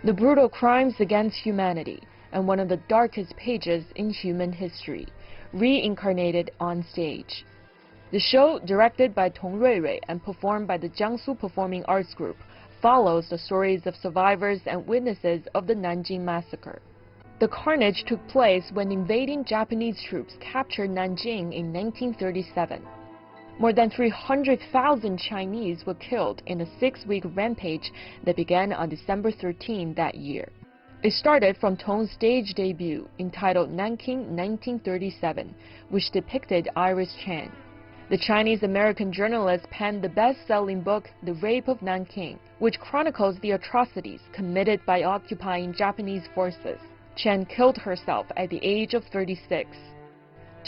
The brutal crimes against humanity and one of the darkest pages in human history, reincarnated on stage. The show, directed by Tong Ruirui and performed by the Jiangsu Performing Arts Group, follows the stories of survivors and witnesses of the Nanjing Massacre. The carnage took place when invading Japanese troops captured Nanjing in 1937. More than 300,000 Chinese were killed in a 6-week rampage that began on December 13 that year. It started from Tong's stage debut, entitled Nanking 1937, which depicted Iris Chang. The Chinese-American journalist penned the best-selling book, The Rape of Nanking, which chronicles the atrocities committed by occupying Japanese forces. Chen killed herself at the age of 36.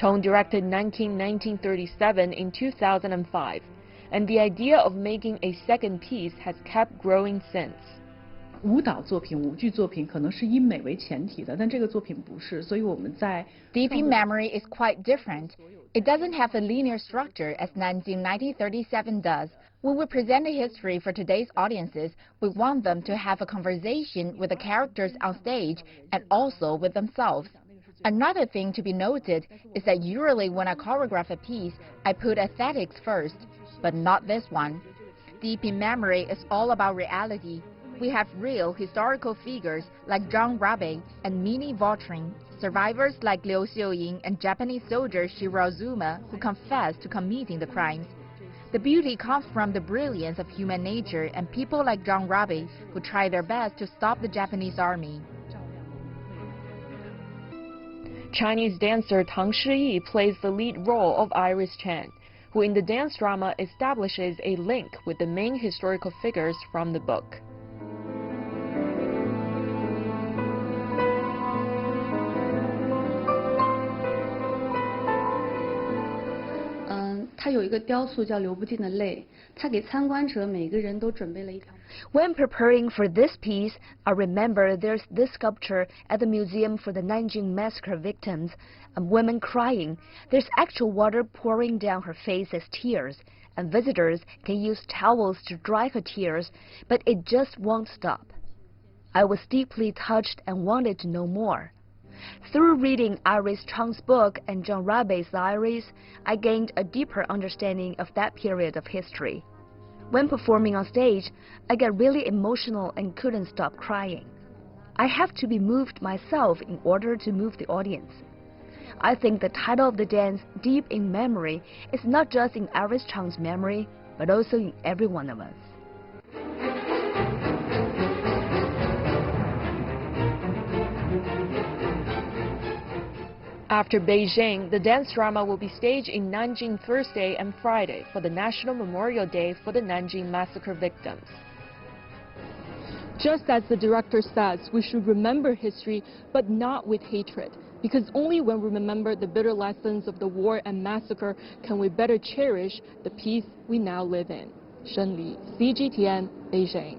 Tong directed Nanking 1937 in 2005, and the idea of making a second piece has kept growing since. 舞蹈作品、舞剧作品可能是以美为前提的，但这个作品不是，所以我们在 Deep in memory is quite different. It doesn't have a linear structure as Nanjing 1937 does. When we present the history for today's audiences, we want them to have a conversation with the characters on stage and also with themselves. Another thing to be noted is that usually when I choreograph a piece, I put aesthetics first, but not this one. Deep in memory is all about reality. We have real historical figures like Zhang Rabe and Minnie Vautrin, survivors like Liu Xiuying and Japanese soldier Shirazuma who confessed to committing the crimes. The beauty comes from the brilliance of human nature and people like Zhang Rabe who try their best to stop the Japanese army. Chinese dancer Tang Shiyi plays the lead role of Iris Chang, who in the dance drama establishes a link with the main historical figures from the book. 它有一个雕塑叫流不尽的泪，它给参观者每个人都准备了一条。When preparing for this piece, I remember there's this sculpture at the Museum for the Nanjing Massacre victims, a woman crying. There's actual water pouring down her face as tears, and visitors can use towels to dry her tears, but it just won't stop. I was deeply touched and wanted to know more. Through reading Iris Chang's book and Zhang Rabe's diaries, I gained a deeper understanding of that period of history. When performing on stage, I get really emotional and couldn't stop crying. I have to be moved myself in order to move the audience. I think the title of the dance, Deep in Memory, is not just in Iris Chang's memory, but also in every one of us. After Beijing, the dance drama will be staged in Nanjing Thursday and Friday for the National Memorial Day for the Nanjing Massacre victims. Just as the director says, we should remember history, but not with hatred, because only when we remember the bitter lessons of the war and massacre can we better cherish the peace we now live in. Shen Li, CGTN, Beijing.